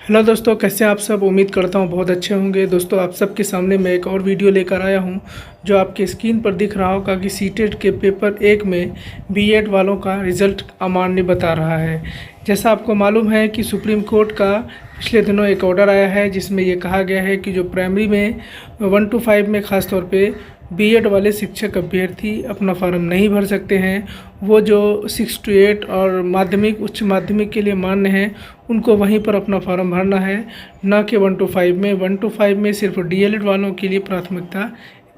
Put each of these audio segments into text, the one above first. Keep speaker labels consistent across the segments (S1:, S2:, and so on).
S1: Hello दोस्तों, कैसे हैं आप सब। उम्मीद करता हूँ बहुत अच्छे होंगे। दोस्तों, आप सबके सामने मैं एक और वीडियो लेकर आया हूँ जो आपके स्क्रीन पर दिख रहा होगा कि सीटेट के पेपर 1 में बीएड वालों का रिज़ल्ट अमान्य बता रहा है। जैसा आपको मालूम है कि सुप्रीम कोर्ट का पिछले दिनों एक ऑर्डर आया है जिसमें ये कहा गया है कि जो प्राइमरी में 1 to 5 में ख़ास तौर पे बीएड वाले शिक्षक अभ्यर्थी अपना फॉर्म नहीं भर सकते हैं। वो जो 6 to 8 और माध्यमिक उच्च माध्यमिक के लिए मान्य हैं उनको वहीं पर अपना फॉर्म भरना है, ना कि 1 to 5 में। 1 to 5 में सिर्फ डीएलएड वालों के लिए प्राथमिकता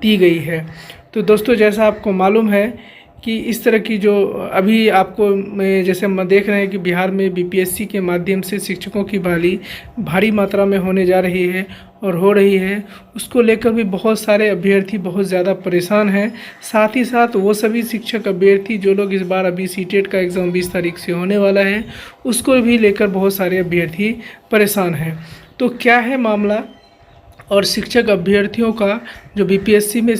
S1: दी गई है। तो दोस्तों, जैसा आपको मालूम है कि इस तरह की जो अभी आपको जैसे हम देख रहे हैं कि बिहार में बीपीएससी के माध्यम से शिक्षकों की बहाली भारी मात्रा में होने जा रही है और हो रही है, उसको लेकर भी बहुत सारे अभ्यर्थी बहुत ज़्यादा परेशान हैं। साथ ही साथ वो सभी शिक्षक अभ्यर्थी जो लोग इस बार अभी सीटेट का एग्ज़ाम 20 तारीख से होने वाला है उसको भी लेकर बहुत सारे अभ्यर्थी परेशान हैं। तो क्या है मामला, और शिक्षक अभ्यर्थियों का जो बीपीएससी में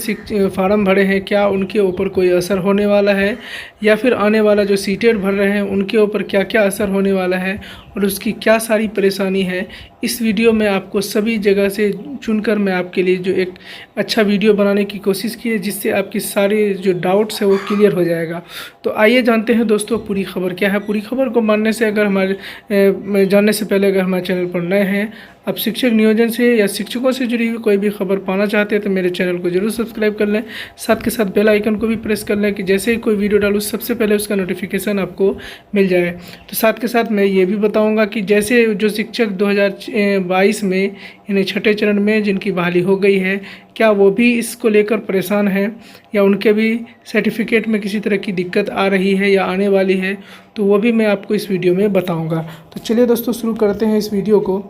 S1: फार्म भरे हैं क्या उनके ऊपर कोई असर होने वाला है, या फिर आने वाला जो सीटेट भर रहे हैं उनके ऊपर क्या क्या असर होने वाला है और उसकी क्या सारी परेशानी है। इस वीडियो में आपको सभी जगह से चुनकर मैं आपके लिए जो एक अच्छा वीडियो बनाने की कोशिश की है जिससे आपकी सारी जो डाउट्स है वो क्लियर हो जाएगा। तो आइए जानते हैं दोस्तों पूरी खबर क्या है। पूरी खबर को जानने से पहले अगर हमारे चैनल पर नए हैं, आप शिक्षक नियोजन से या शिक्षकों से जुड़ी हुई कोई भी खबर पाना चाहते हैं तो मेरे चैनल को जरूर सब्सक्राइब कर लें। साथ के साथ बेल आइकन को भी प्रेस कर लें कि जैसे ही कोई वीडियो डालूँ सबसे पहले उसका नोटिफिकेशन आपको मिल जाए। तो साथ के साथ मैं ये भी बताऊंगा कि जैसे जो शिक्षक 2022 में यानी छठे चरण में जिनकी बहाली हो गई है, क्या वो भी इसको लेकर परेशान हैं या उनके भी सर्टिफिकेट में किसी तरह की दिक्कत आ रही है या आने वाली है, तो वो भी मैं आपको इस वीडियो में बताऊँगा। तो चलिए दोस्तों, शुरू करते हैं इस वीडियो को।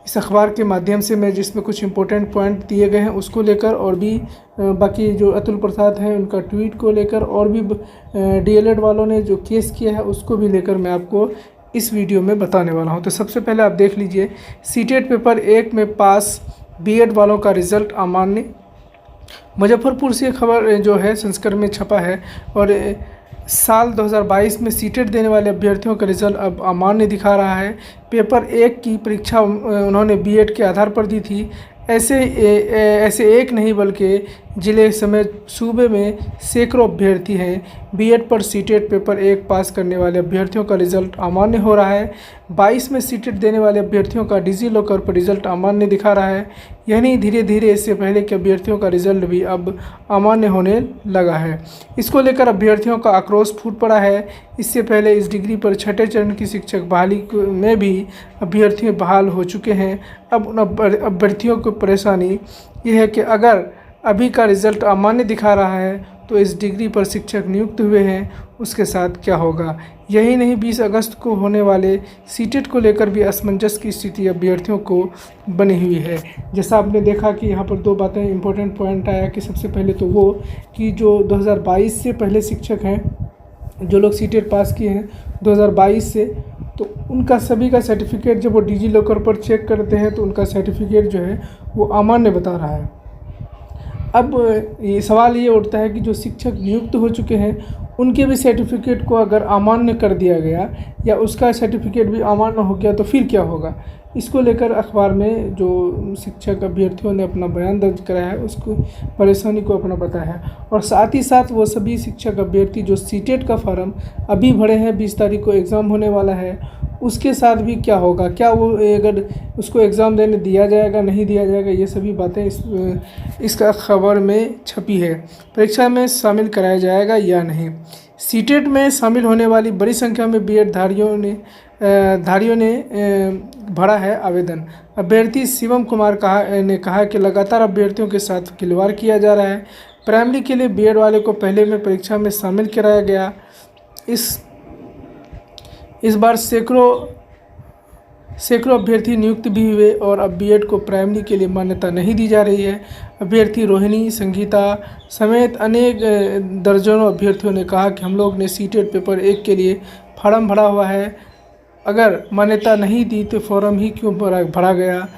S1: इस अखबार के माध्यम से मैं जिसमें कुछ इंपॉर्टेंट पॉइंट दिए गए हैं उसको लेकर, और भी बाकी जो अतुल प्रसाद हैं उनका ट्वीट को लेकर, और भी डीएलएड वालों ने जो केस किया है उसको भी लेकर मैं आपको इस वीडियो में बताने वाला हूं। तो सबसे पहले आप देख लीजिए, सीटेट पेपर 1 में पास बीएड वालों का रिज़ल्ट अमान्य। मुजफ्फरपुर से खबर जो है संस्करण में छपा है, और साल 2022 में सीटेट देने वाले अभ्यर्थियों का रिज़ल्ट अब अमान्य दिखा रहा है। पेपर 1 की परीक्षा उन्होंने बीएड के आधार पर दी थी। ऐसे एक नहीं बल्कि जिले समेत सूबे में सैकड़ों अभ्यर्थी हैं। बीएड पर सीटेट पेपर 1 पास करने वाले अभ्यर्थियों का रिज़ल्ट अमान्य हो रहा है। 22 में सीटेट देने वाले अभ्यर्थियों का डिजी लॉकर पर रिज़ल्ट अमान्य दिखा रहा है। यानी धीरे धीरे इससे पहले के अभ्यर्थियों का रिज़ल्ट भी अब अमान्य होने लगा है। इसको लेकर अभ्यर्थियों का आक्रोश फूट पड़ा है। इससे पहले इस डिग्री पर छठे चरण की शिक्षक बहाली में भी अभ्यर्थी बहाल हो चुके हैं। अब उन अभ्यर्थियों को परेशानी ये है कि अगर अभी का रिज़ल्ट अमान्य दिखा रहा है तो इस डिग्री पर शिक्षक नियुक्त हुए हैं उसके साथ क्या होगा। यही नहीं, 20 अगस्त को होने वाले सीटेट को लेकर भी असमंजस की स्थिति अभ्यर्थियों को बनी हुई है। जैसा आपने देखा कि यहाँ पर दो बातें इंपॉर्टेंट पॉइंट आया कि सबसे पहले तो वो कि जो 2022 से पहले शिक्षक हैं, जो लोग सीटेट पास किए हैं 2022 से, तो उनका सभी का सर्टिफिकेट जब वो डिजी लॉकर पर चेक करते हैं तो उनका सर्टिफिकेट जो है वो अमान्य बता रहा है। अब ये सवाल ये उठता है कि जो शिक्षक नियुक्त हो चुके हैं उनके भी सर्टिफिकेट को अगर अमान्य कर दिया गया या उसका सर्टिफिकेट भी अमान्य हो गया तो फिर क्या होगा। इसको लेकर अखबार में जो शिक्षक अभ्यर्थियों ने अपना बयान दर्ज कराया है उसको परेशानी को अपना बताया है। और साथ ही साथ वो सभी शिक्षक अभ्यर्थी जो सीटेट का फॉर्म अभी भरे हैं, 20 तारीख को एग्ज़ाम होने वाला है, उसके साथ भी क्या होगा। क्या वो अगर उसको एग्ज़ाम देने दिया जाएगा नहीं दिया जाएगा, ये सभी बातें इसका खबर में छपी है। परीक्षा में शामिल कराया जाएगा या नहीं। सीटेट में शामिल होने वाली बड़ी संख्या में बीएड धारियों ने भरा है आवेदन। अभ्यर्थी शिवम कुमार ने कहा कि लगातार अभ्यर्थियों के साथ खिलवाड़ किया जा रहा है। प्राइमरी के लिए बीएड वाले को पहले में परीक्षा में शामिल कराया गया। इस बार सैकड़ों अभ्यर्थी नियुक्त भी हुए और अब बीएड को प्राइमरी के लिए मान्यता नहीं दी जा रही है। अभ्यर्थी रोहिणी, संगीता समेत अनेक दर्जनों अभ्यर्थियों ने कहा कि हम लोग ने सीटेट पेपर 1 के लिए फार्म भरा हुआ है, अगर मान्यता नहीं दी तो फॉर्म ही क्यों भरा गया।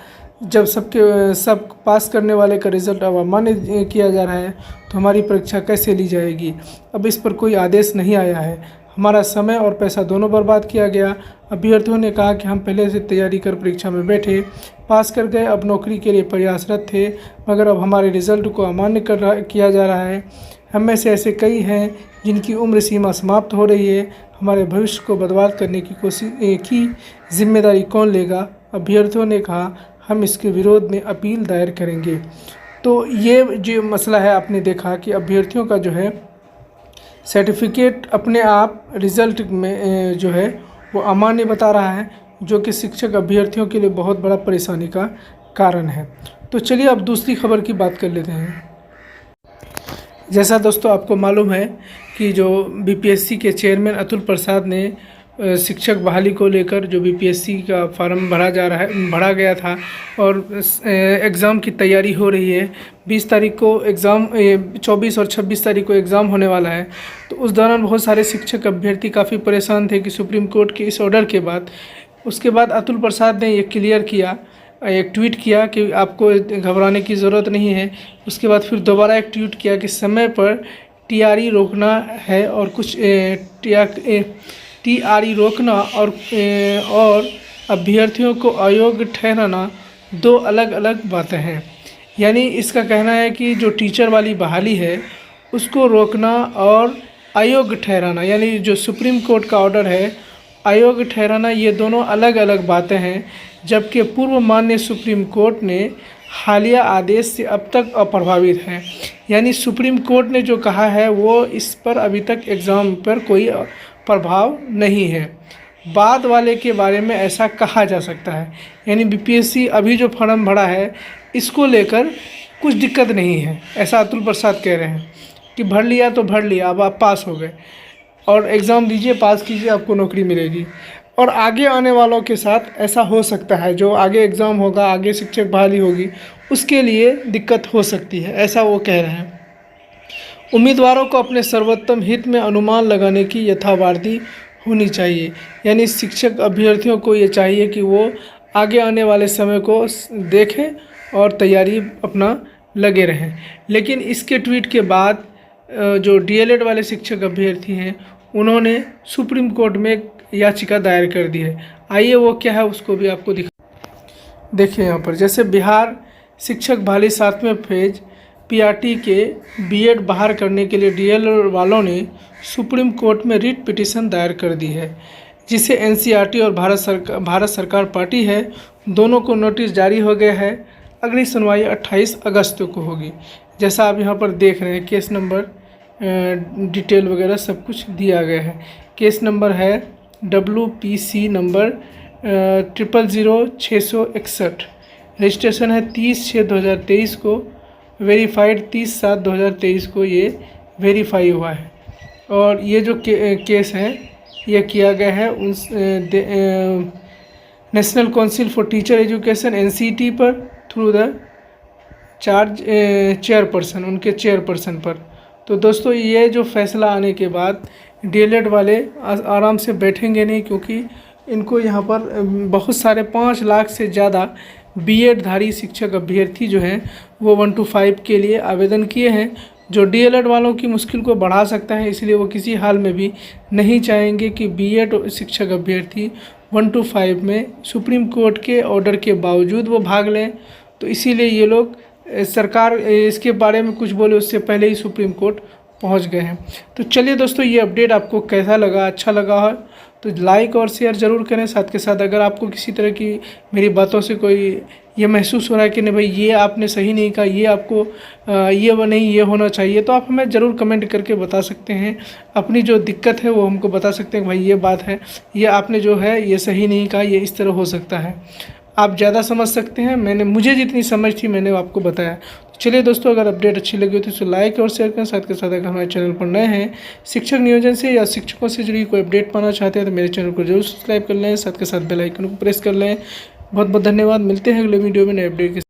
S1: जब सब पास करने वाले का रिज़ल्ट अब अमान्य किया जा रहा है तो हमारी परीक्षा कैसे ली जाएगी। अब इस पर कोई आदेश नहीं आया है। हमारा समय और पैसा दोनों बर्बाद किया गया। अभ्यर्थियों ने कहा कि हम पहले से तैयारी कर परीक्षा में बैठे, पास कर गए, अब नौकरी के लिए प्रयासरत थे, मगर अब हमारे रिजल्ट को अमान्य किया जा रहा है। हम में से ऐसे कई हैं जिनकी उम्र सीमा समाप्त हो रही है। हमारे भविष्य को बर्बाद करने की की जिम्मेदारी कौन लेगा? अभ्यर्थियों ने कहा, हम इसके विरोध में अपील दायर करेंगे। तो ये जो मसला है, आपने देखा कि अभ्यर्थियों का जो है सर्टिफिकेट अपने आप रिज़ल्ट में जो है वो अमान्य बता रहा है, जो कि शिक्षक अभ्यर्थियों के लिए बहुत बड़ा परेशानी का कारण है। तो चलिए अब दूसरी खबर की बात कर लेते हैं। जैसा दोस्तों आपको मालूम है कि जो बीपीएससी के चेयरमैन अतुल प्रसाद ने शिक्षक बहाली को लेकर जो बीपीएससी का फॉर्म भरा गया था और एग्ज़ाम की तैयारी हो रही है। 20 तारीख को एग्ज़ाम, 24 और 26 तारीख को एग्ज़ाम होने वाला है। तो उस दौरान बहुत सारे शिक्षक अभ्यर्थी काफ़ी परेशान थे कि सुप्रीम कोर्ट के इस ऑर्डर के बाद, उसके बाद अतुल प्रसाद ने ये क्लियर किया, एक ट्वीट किया कि आपको घबराने की ज़रूरत नहीं है। उसके बाद फिर दोबारा एक ट्वीट किया कि समय पर टीआरई रोकना है और कुछ टीआरई रोकना और अभ्यर्थियों को अयोग्य ठहराना दो अलग अलग बातें हैं। यानी इसका कहना है कि जो टीचर वाली बहाली है उसको रोकना और अयोग्य ठहराना, यानी जो सुप्रीम कोर्ट का ऑर्डर है अयोग्य ठहराना, ये दोनों अलग अलग बातें हैं। जबकि पूर्व माननीय सुप्रीम कोर्ट ने हालिया आदेश से अब तक अप्रभावित है। यानी सुप्रीम कोर्ट ने जो कहा है वो इस पर अभी तक एग्ज़ाम पर कोई प्रभाव नहीं है। बाद वाले के बारे में ऐसा कहा जा सकता है। यानी बीपीएससी अभी जो फॉर्म भरा है इसको लेकर कुछ दिक्कत नहीं है, ऐसा अतुल प्रसाद कह रहे हैं कि भर लिया तो भर लिया, अब आप पास हो गए और एग्ज़ाम दीजिए, पास कीजिए, आपको नौकरी मिलेगी। और आगे आने वालों के साथ ऐसा हो सकता है, जो आगे एग्ज़ाम होगा, आगे शिक्षक बहाली होगी, उसके लिए दिक्कत हो सकती है, ऐसा वो कह रहे हैं। उम्मीदवारों को अपने सर्वोत्तम हित में अनुमान लगाने की यथार्थवादी होनी चाहिए। यानी शिक्षक अभ्यर्थियों को ये चाहिए कि वो आगे आने वाले समय को देखें और तैयारी अपना लगे रहें। लेकिन इसके ट्वीट के बाद जो डीएलएड वाले शिक्षक अभ्यर्थी हैं उन्होंने सुप्रीम कोर्ट में एक याचिका दायर कर दी है। आइए वो क्या है उसको भी आपको देखिए यहाँ पर। जैसे बिहार शिक्षक बहाली 7वें फेज पीआरटी के बीएड बाहर करने के लिए डीएलएड वालों ने सुप्रीम कोर्ट में रिट पिटीशन दायर कर दी है, जिसे एनसीईआरटी और भारत सरकार पार्टी है, दोनों को नोटिस जारी हो गया है। अगली सुनवाई 28 अगस्त को होगी। जैसा आप यहाँ पर देख रहे हैं, केस नंबर डिटेल वगैरह सब कुछ दिया गया है। केस नंबर है WPC नंबर 000661, रजिस्ट्रेशन है 30/6/2023 को, वेरीफाइड 30/7/2023 को ये वेरीफाई हुआ है। और ये जो केस है ये किया गया है national council for teacher education NCT पर थ्रू द चेयरपर्सन, उनके चेयरपर्सन पर। तो दोस्तों ये जो फैसला आने के बाद डीएलएड वाले आराम से बैठेंगे नहीं, क्योंकि इनको यहाँ पर बहुत सारे 5 लाख से ज़्यादा बीएड धारी शिक्षक अभ्यर्थी जो हैं वो 125 के लिए आवेदन किए हैं, जो डीएलएड वालों की मुश्किल को बढ़ा सकता है। इसलिए वो किसी हाल में भी नहीं चाहेंगे कि बीएड शिक्षक अभ्यर्थी 125 में सुप्रीम कोर्ट के ऑर्डर के बावजूद वो भाग लें। तो इसीलिए ये लोग, सरकार इसके बारे में कुछ बोले उससे पहले ही सुप्रीम कोर्ट पहुंच गए हैं। तो चलिए दोस्तों, ये अपडेट आपको कैसा लगा, अच्छा लगा है तो लाइक और शेयर ज़रूर करें। साथ के साथ अगर आपको किसी तरह की मेरी बातों से कोई ये महसूस हो रहा है कि नहीं भाई ये आपने सही नहीं कहा, ये आपको ये वो नहीं, ये होना चाहिए, तो आप हमें ज़रूर कमेंट करके बता सकते हैं। अपनी जो दिक्कत है वो हमको बता सकते हैं कि भाई ये बात है, ये आपने जो है ये सही नहीं कहा, ये इस तरह हो सकता है। आप ज़्यादा समझ सकते हैं, मुझे जितनी समझ थी मैंने आपको बताया। चलिए दोस्तों, अगर अपडेट अच्छी लगी हो तो इसे लाइक और शेयर करें। साथ के साथ अगर हमारे चैनल पर नए हैं, शिक्षक नियोजन से या शिक्षकों से जुड़ी कोई अपडेट पाना चाहते हैं तो मेरे चैनल को जरूर सब्सक्राइब कर लें। साथ के साथ बेल आइकन को प्रेस कर लें। बहुत बहुत धन्यवाद। मिलते हैं अगले वीडियो में नए अपडेट के